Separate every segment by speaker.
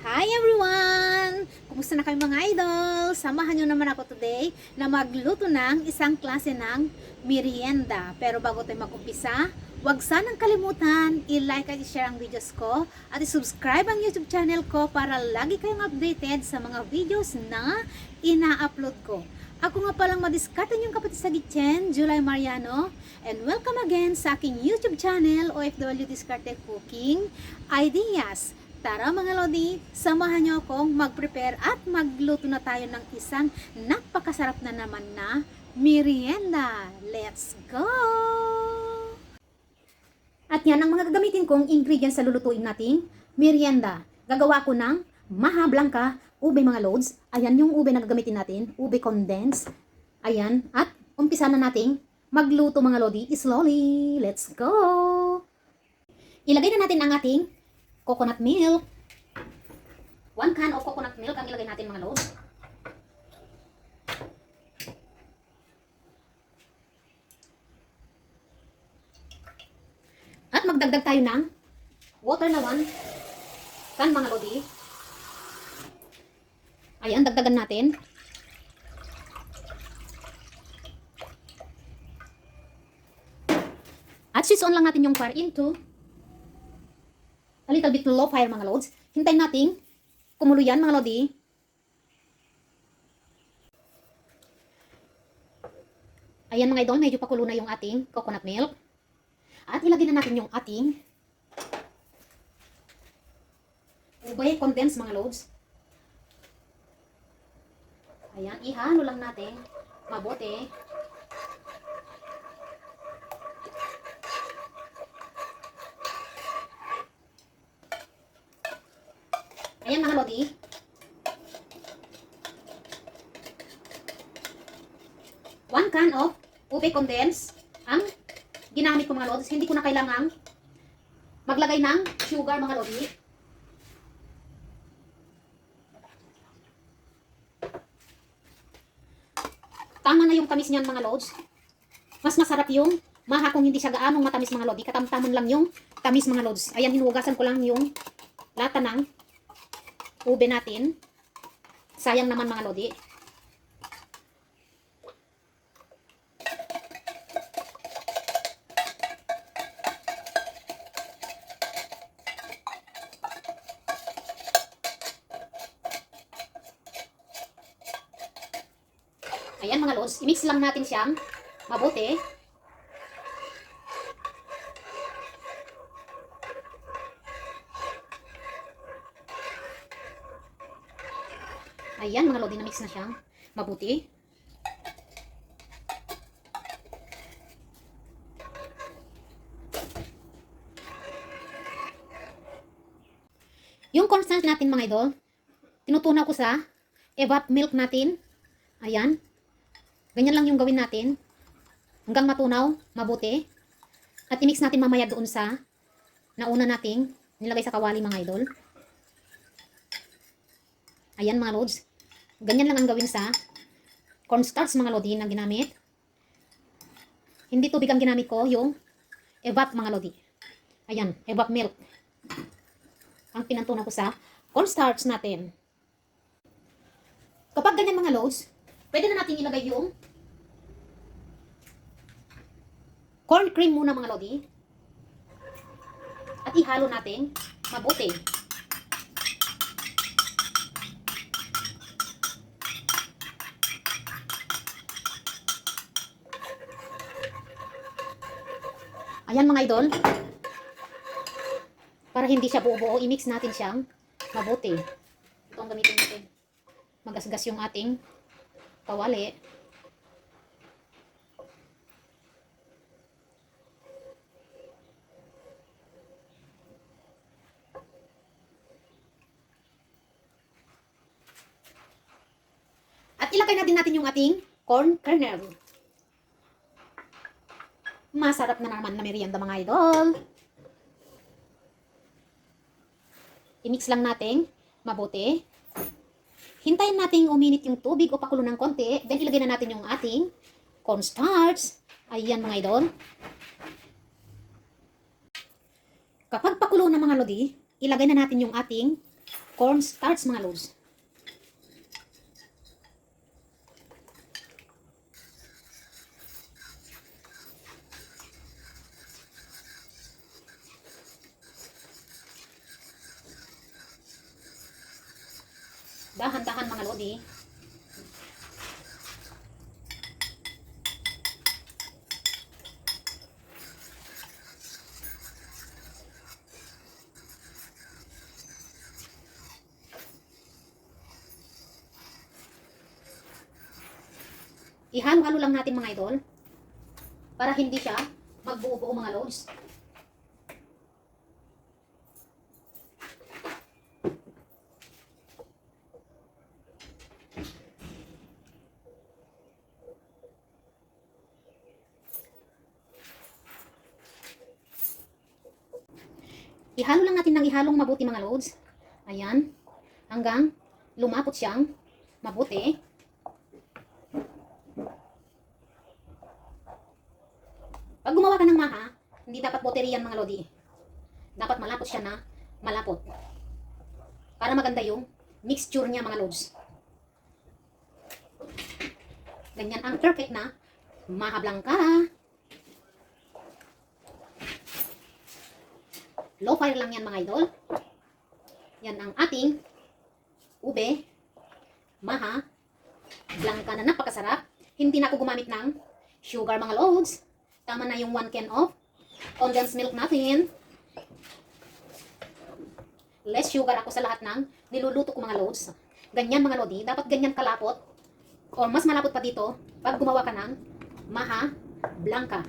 Speaker 1: Hi everyone! Kumusta na kayo mga idol? Samahan nyo naman ako today na magluto ng isang klase ng merienda. Pero bago tayo mag-umpisa, huwag sanang kalimutan i-like at i-share ang videos ko at i-subscribe ang YouTube channel ko para lagi kayong updated sa mga videos na ina-upload ko. Ako nga palang madiskarte yung kapatid sa kitchen, July Mariano, and welcome again sa aking YouTube channel, OFW Diskarte Cooking Ideas. Tara mga Lodi, samahan nyo akong mag-prepare at magluto na tayo ng isang napakasarap na naman na merienda. Let's go! At yan ang mga gagamitin kong ingredients sa lulutuin nating merienda. Gagawa ko ng maha blanca, ube mga loads. Ayan yung ube na gagamitin natin, ube condensed. Ayan, at umpisa na nating magluto mga Lodi, slowly. Let's go! Ilagay na natin ang ating coconut milk. 1 can of coconut milk ang ilagay natin mga loads. At magdagdag tayo ng water na 1 can mga lodi. Ayan, dagdagan natin. At switch on lang natin yung fire into a little bit low fire mga loads. Hintayin natin kumulo yan mga lodi. Ayan mga idol, medyo pakulo na yung ating coconut milk. At ilagay na natin yung ating ube condensed mga loads. Ayan, ihalo lang natin mabuti. Ayan mga lodi. One can of ube condensed ang ginamit ko mga lodi. Hindi ko na kailangang maglagay ng sugar mga lodi. Tama na yung tamis niyan mga lods. Mas masarap yung maha kung hindi siya gaanong matamis mga lodi. Katamtaman lang yung tamis mga lods. Ayan, hinugasan ko lang yung lata ng ube natin. Sayang naman mga lodi. Ayan mga lods, i-mix lang natin siyang mabuti. Ayan mga lodi, na-mix na siyang mabuti. Yung cornstarch natin mga idol, tinutunaw ko sa evap milk natin. Ayan. Ganyan lang yung gawin natin. Hanggang matunaw, mabuti. At i-mix natin mamaya doon sa nauna nating nilagay sa kawali mga idol. Ayan mga lods. Ganyan lang ang gawin sa cornstarch mga lodi na ginamit. Hindi tubig ang ginamit ko, yung evap mga lodi. Ayan, evap milk. Ang pinantunan ko sa cornstarch natin. Kapag ganyan mga lods, pwede na natin ilagay yung corn cream muna mga lodi. At ihalo natin mabuti. Ayan mga idol. Para hindi siya buo-buo, i-mix natin siyang mabuti. Ito ang gamitin natin. Magasgas yung ating kawali. At ilagay na din natin yung ating corn kernel. Masarap na naman na merienda mga idol. I-mix lang natin mabuti. Hintayin natin uminit yung tubig o pakulo ng konti. Then ilagay na natin yung ating cornstarch. Ayan mga idol. Kapag pakulo na mga lodi, ilagay na natin yung ating cornstarch mga lods. Dahan-dahan mga lodi. Ihalo-halo lang natin mga idol para hindi siya magbuo-buo mga lods. Ihalo lang natin ng ihalong mabuti mga lods. Ayan. Hanggang lumapot siyang mabuti. Pag gumawa ka ng maha, hindi dapat boteriyan mga lodi. Dapat malapot siya na malapot. Para maganda yung mixture niya mga lods. Ganyan ang perfect na maha blanca. Low fire lang yan mga idol. Yan ang ating ube maha blanca na napakasarap. Hindi na ako gumamit ng sugar mga lods. Tama na yung 1 can of condensed milk natin. Less sugar ako sa lahat ng niluluto ko mga lods. Ganyan mga lodi, dapat ganyan kalapot. O mas malapot pa dito pag gumawa ka ng maha blanca.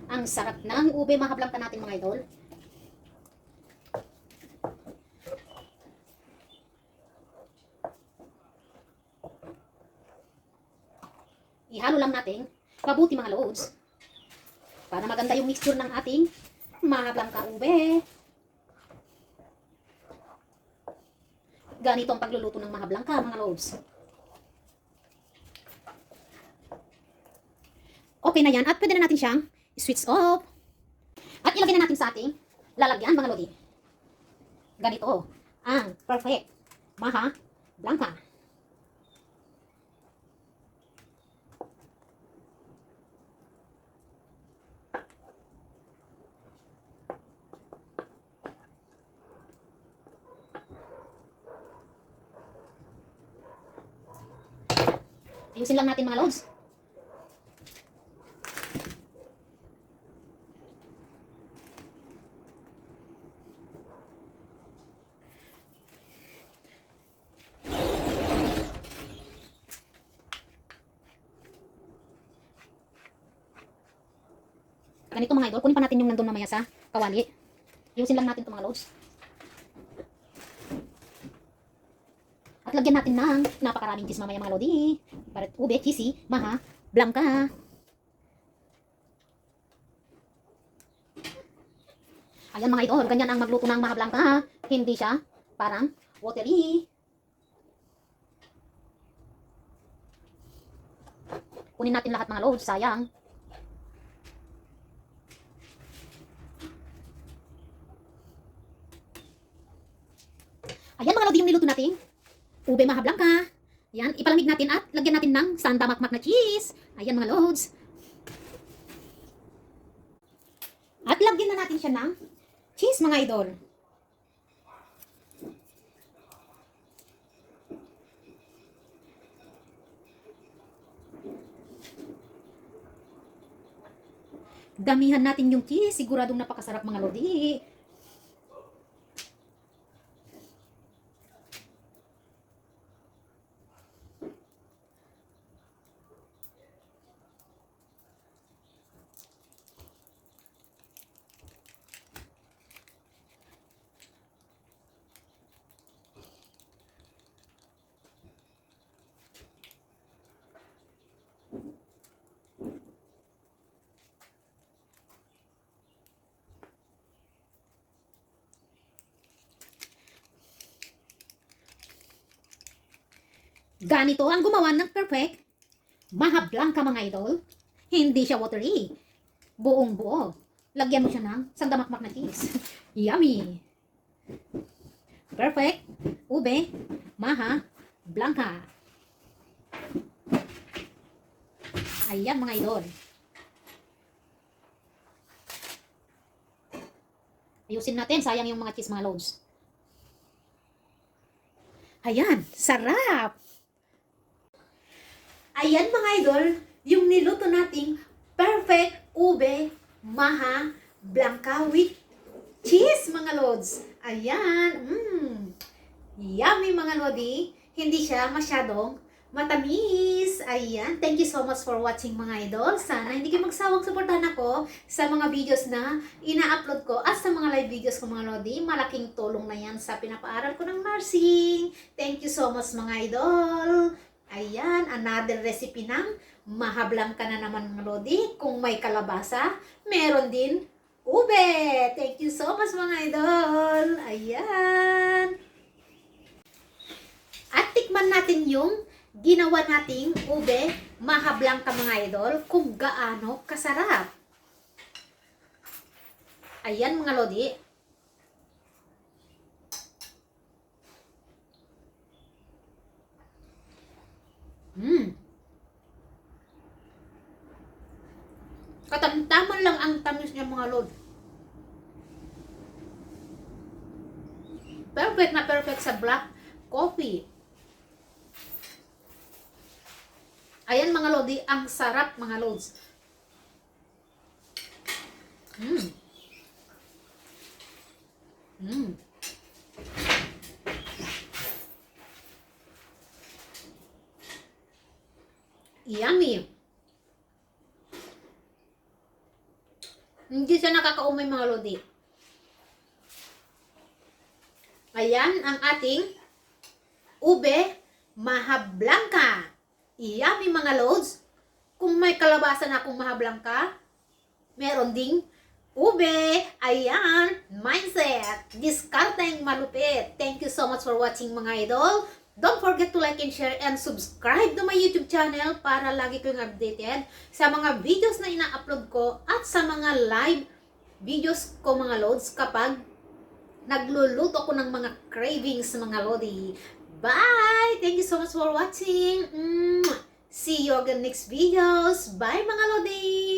Speaker 1: Ang sarap ng ube maha blanca natin mga idol. Ihalo lang natin mabuti mga lods para maganda yung mixture ng ating maha blanca ube. Ganito ang pagluluto ng maha blanca mga lods. Okay na yan at pwede na natin siyang switch off. At ilagay na natin sa ating lalagyan mga lodi. Ganito ang perfect maha blanca. Ayusin lang natin mga lods. Ganito mga idol, kunin pa natin yung nandun mamaya sa kawali. Ayusin lang natin ito mga lods. At lagyan natin ng napakaraming cheese mamaya mga lodi. Para ube, cheesy, maha, blanca. Ayan mga idol, ganyan ang magluto ng maha blanca. Hindi siya parang watery. Kunin natin lahat mga loads, sayang. Ayan mga lodi yung niluto natin. Ube maha blanca. Yan, ipalamig natin at lagyan natin ng sanda makmak na cheese. Ayan mga loads. At lagyan na natin siya ng cheese mga idol. Damihan natin yung cheese. Siguradong napakasarap mga lodi. Ganito ang gumawa ng perfect maha blanca mga idol. Hindi siya watery. Buong buo. Lagyan mo siya ng sandamakmak na cheese. Yummy! Perfect, ube, maha, blanca. Ayan mga idol. Ayusin natin, sayang yung mga cheese mga loads. Ayan, sarap! Ayan mga idol, yung niluto nating perfect ube, maha, blanca with cheese mga loads. Ayan, yummy mga lodi. Hindi siya masyadong matamis. Ayan, thank you so much for watching mga idol. Sana hindi kayo magsawang suportahan ako sa mga videos na ina-upload ko at sa mga live videos ko mga lodi. Malaking tulong na yan sa pinapaaral ko ng nursing. Thank you so much mga idol. Ayan, another recipe ng mahablang ka na naman mga lodi. Kung may kalabasa, meron din ube. Thank you so much mga idol. Ayan. At tikman natin yung ginawa nating ube mahablang ka mga idol kung gaano kasarap. Ayan mga lodi. Katamtaman lang ang tamis niya mga lodi. Perfect na perfect sa black coffee. Ayan mga lodi, ang sarap mga lods. Yummy. Hindi siya nakakaumay mga lodi. Ayan ang ating ube maha blanca. Yummy mga loads. Kung may kalabasa na akong maha blanca, meron ding ube. Ayan, mindset. Discarding malupit. Thank you so much for watching mga idol. Don't forget to like and share and subscribe to my YouTube channel para lagi kayong updated sa mga videos na ina-upload ko at sa mga live videos ko mga loads kapag nagluluto ko ng mga cravings mga lodi. Bye! Thank you so much for watching. See you again next videos. Bye mga lodi!